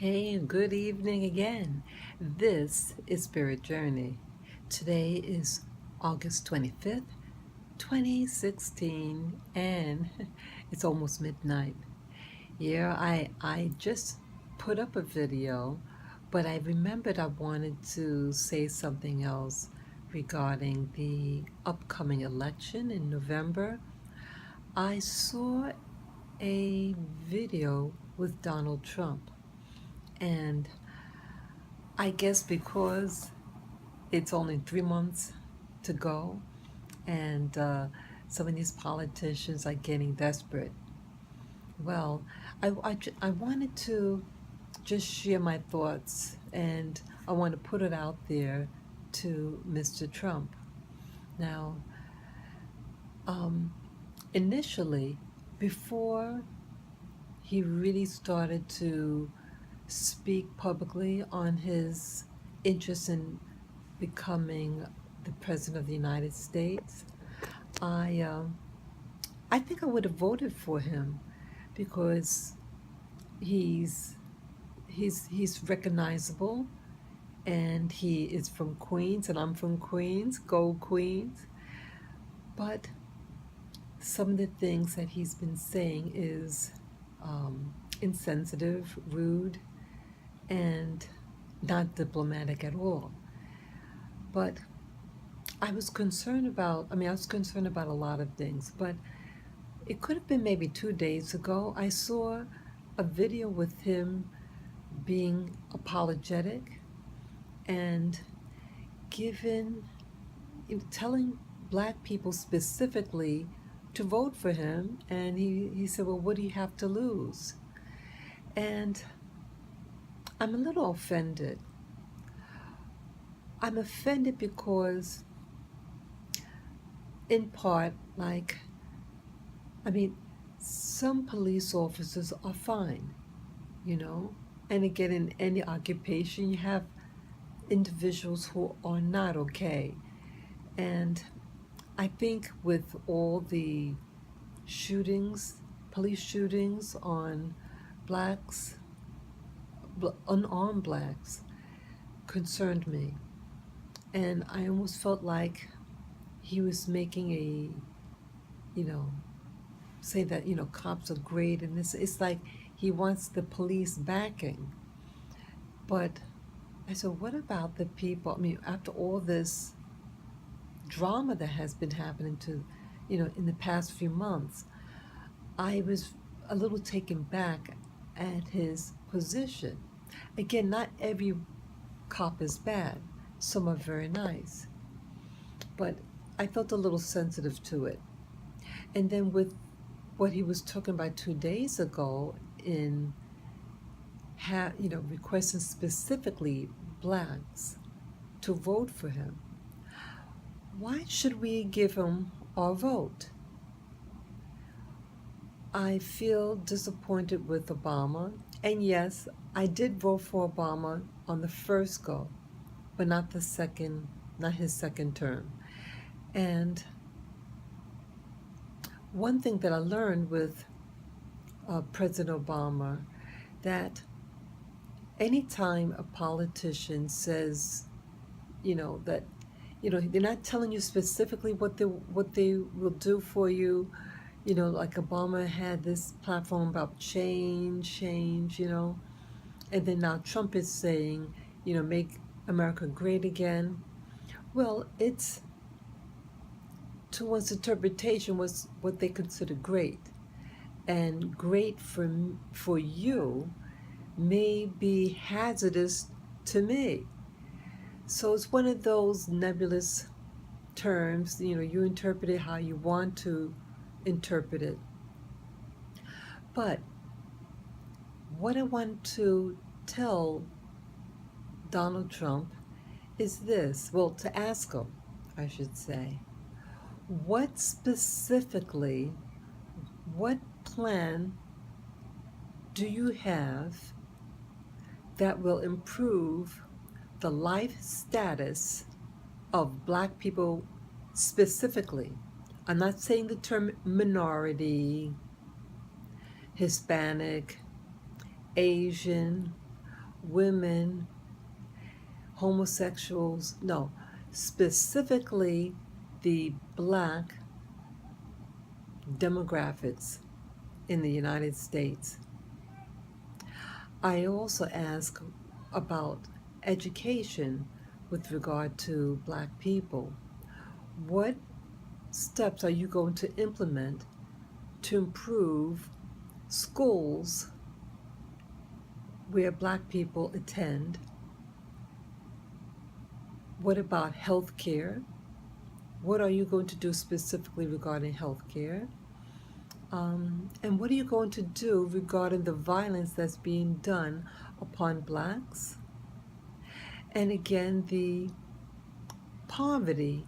Hey, and good evening again. This is Spirit Journey. Today is August 25th, 2016, and it's almost midnight. Yeah, I just put up a video, but I remembered I wanted to say something else regarding the upcoming election in November. I saw a video with Donald Trump, and I guess because it's only 3 months to go, and some of these politicians are getting desperate. Well, I wanted to just share my thoughts, and I want to put it out there to Mr. Trump. Now, um, initially, before he really started to speak publicly on his interest in becoming the president of the United States, I I think I would have voted for him because he's he's recognizable, and he is from Queens and I'm from Queens, go Queens. But some of the things that he's been saying is insensitive, rude, and not diplomatic at all. But I was concerned about a lot of things, but it could have been maybe 2 days ago. I saw a video with him being apologetic and given, telling black people specifically to vote for him. And he said, well, what do you have to lose? And I'm a little offended. I'm offended because, in part, I mean, some police officers are fine, you know? And again, in any occupation, you have individuals who are not okay. And I think with all the shootings, police shootings on blacks, unarmed blacks, concerned me. And I almost felt like he was making you know, say that, cops are great, and it's like he wants the police backing. But I said, what about the people? I mean, after all this drama that has been happening in the past few months, I was a little taken back at his position. Again, not every cop is bad. Some are very nice. But I felt a little sensitive to it. And then with what he was talking about 2 days ago in requesting specifically blacks to vote for him, why should we give him our vote? I feel disappointed with Obama, and yes, I did vote for Obama on the first go, but not his second term. And one thing that I learned with President Obama, that anytime a politician says, that, they're not telling you specifically what they will do for you. Like Obama had this platform about change, and then now Trump is saying, make America great again. Well, it's, to one's interpretation, was what they consider great. And great for you may be hazardous to me. So it's one of those nebulous terms, you interpret it how you want to interpret it. But what I want to tell Donald Trump is this, well, to ask him, I should say, what plan do you have that will improve the life status of black people specifically? I'm not saying the term minority, Hispanic, Asian, women, homosexuals, no, specifically the black demographics in the United States. I also ask about education with regard to black people. What steps are you going to implement to improve schools where black people attend? What about health care? What are you going to do specifically regarding health care? And what are you going to do regarding the violence that's being done upon blacks? And again, the poverty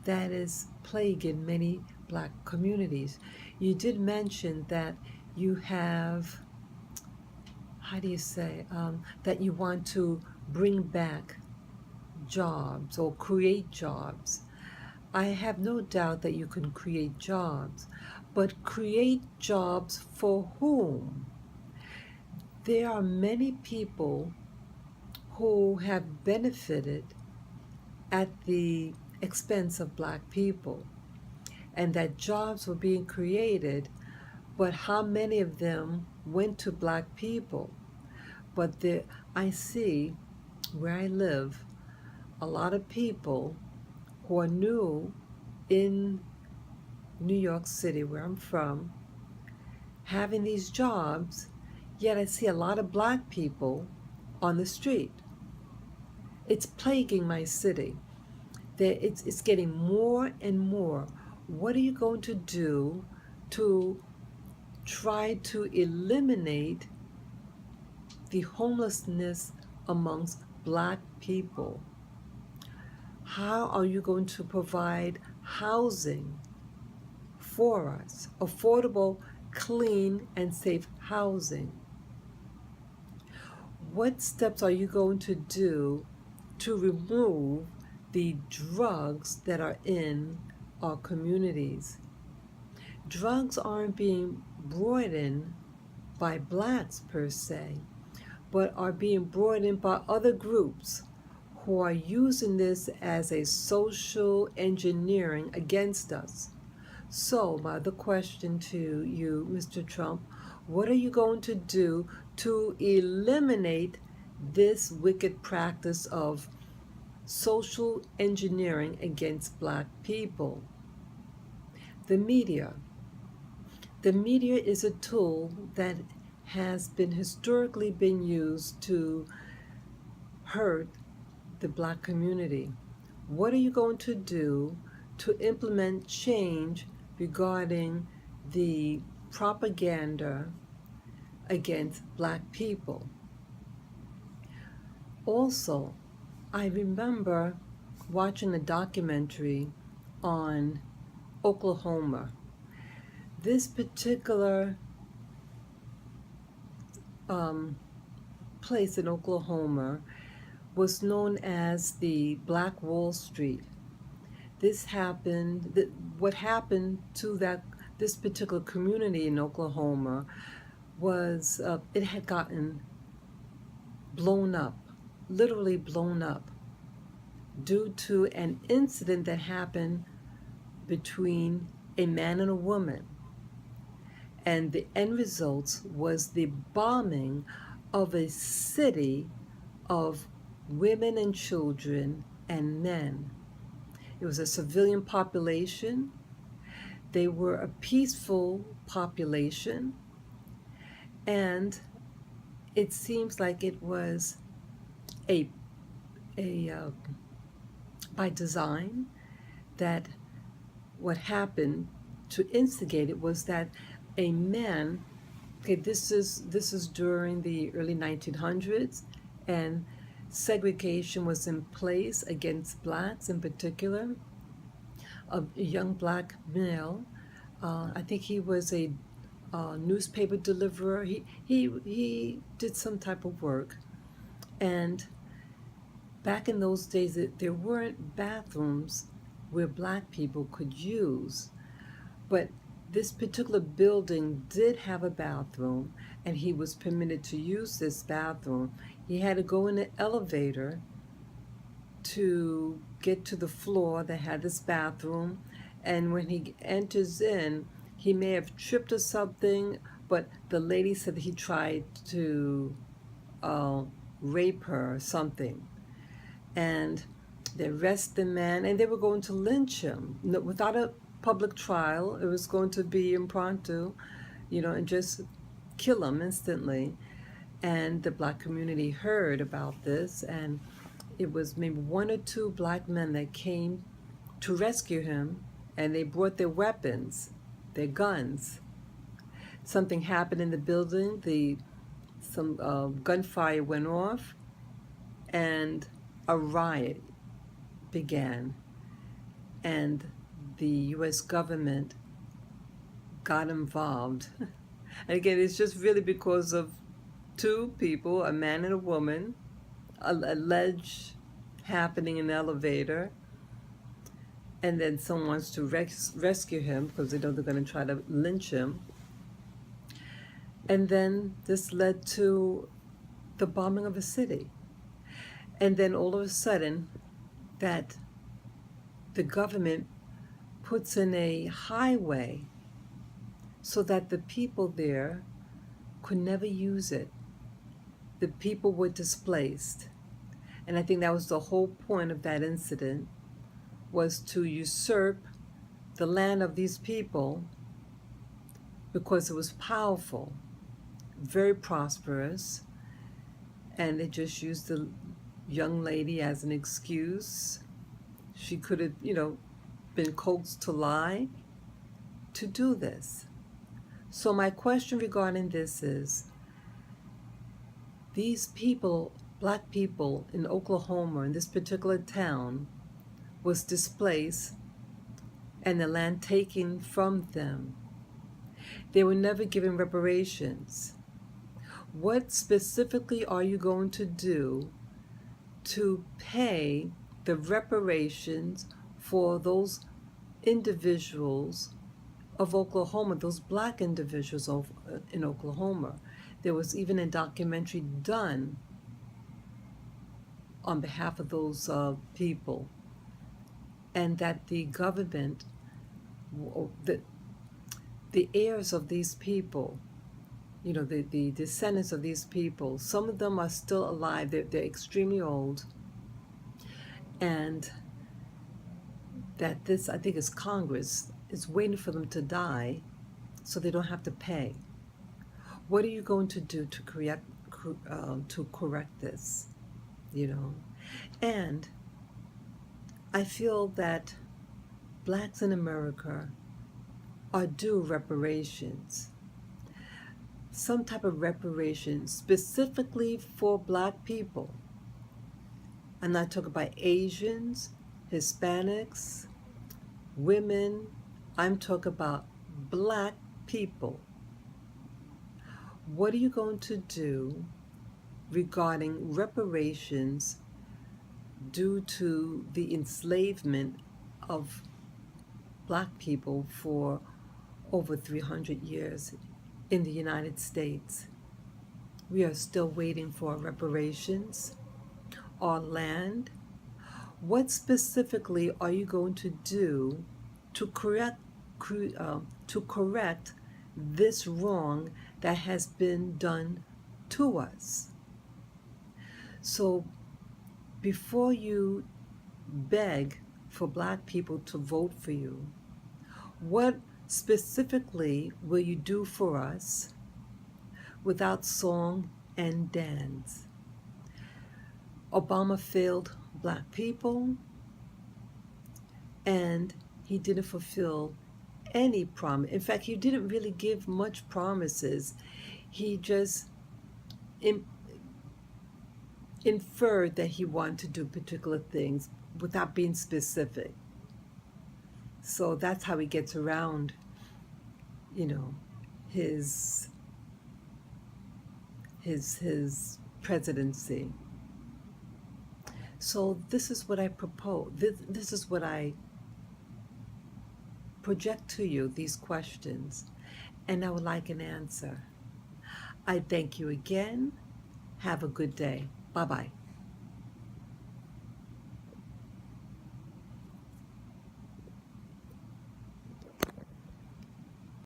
that is plaguing many black communities. You did mention that you have, how do you say, that you want to bring back jobs or create jobs. I have no doubt that you can create jobs, but create jobs for whom? There are many people who have benefited at the expense of black people, and that jobs were being created, but how many of them went to black people? But I see where I live a lot of people who are new in New York City, where I'm from, having these jobs, yet I see a lot of black people on the street. It's plaguing my city. It's getting more and more. What are you going to do to try to eliminate the homelessness amongst black people? How are you going to provide housing for us? Affordable, clean, and safe housing. What steps are you going to do to remove the drugs that are in our communities? Drugs aren't being brought in by blacks per se, but are being brought in by other groups who are using this as a social engineering against us. So, my other question to you, Mr. Trump, what are you going to do to eliminate this wicked practice of social engineering against black people? The media. The media is a tool that has been historically been used to hurt the black community. What are you going to do to implement change regarding the propaganda against black people? Also, I remember watching a documentary on Oklahoma. This particular place in Oklahoma was known as the Black Wall Street. What happened to this particular community in Oklahoma was it had gotten blown up, literally blown up, due to an incident that happened between a man and a woman. And the end result was the bombing of a city of women and children and men. It was a civilian population. They were a peaceful population. And it seems like it was a by design, that what happened to instigate it was that a man, okay, this is during the early 1900s, and segregation was in place against blacks in particular. A young black male, I think he was a newspaper deliverer. He did some type of work, and back in those days, there weren't bathrooms where black people could use, but this particular building did have a bathroom, and he was permitted to use this bathroom. He had to go in the elevator to get to the floor that had this bathroom, and when he enters in, he may have tripped or something, but the lady said that he tried to uh, rape her or something. And they arrested the man, and they were going to lynch him without a public trial. It was going to be impromptu, and just kill him instantly. And the black community heard about this, and it was maybe one or two black men that came to rescue him, and they brought their weapons, their guns. Something happened in the building. Some gunfire went off, and a riot began. And the U.S. government got involved. And again, it's just really because of two people, a man and a woman, alleged happening in an elevator, and then someone wants to rescue him because they know they're going to try to lynch him. And then this led to the bombing of a city. And then all of a sudden, that the government puts in a highway so that the people there could never use it. The people were displaced. And I think that was the whole point of that incident, was to usurp the land of these people because it was powerful, very prosperous, and they just used the young lady as an excuse. She could have, been coaxed to lie to do this. So my question regarding this is, these people, black people in Oklahoma, in this particular town, was displaced and the land taken from them. They were never given reparations. What specifically are you going to do to pay the reparations for those individuals of Oklahoma, those black individuals in Oklahoma? There was even a documentary done on behalf of those people, and that the government, the heirs of these people, the descendants of these people, some of them are still alive. They're extremely old, and that this, I think, is Congress is waiting for them to die so they don't have to pay. What are you going to do to correct this? And I feel that blacks in America are due reparations, some type of reparations specifically for black people. I'm not talking about Asians, Hispanics, women. I'm talking about black people. What are you going to do regarding reparations due to the enslavement of black people for over 300 years in the United States? We are still waiting for reparations, our land. What specifically are you going to do to correct this wrong that has been done to us? So before you beg for black people to vote for you, what specifically will you do for us without song and dance? Obama failed black people, and he didn't fulfill any promise. In fact, he didn't really give much promises. He just inferred that he wanted to do particular things without being specific. So that's how he gets around, his presidency. So this is what I propose. This is what I project to you, these questions, and I would like an answer. I thank you again. Have a good day. Bye bye.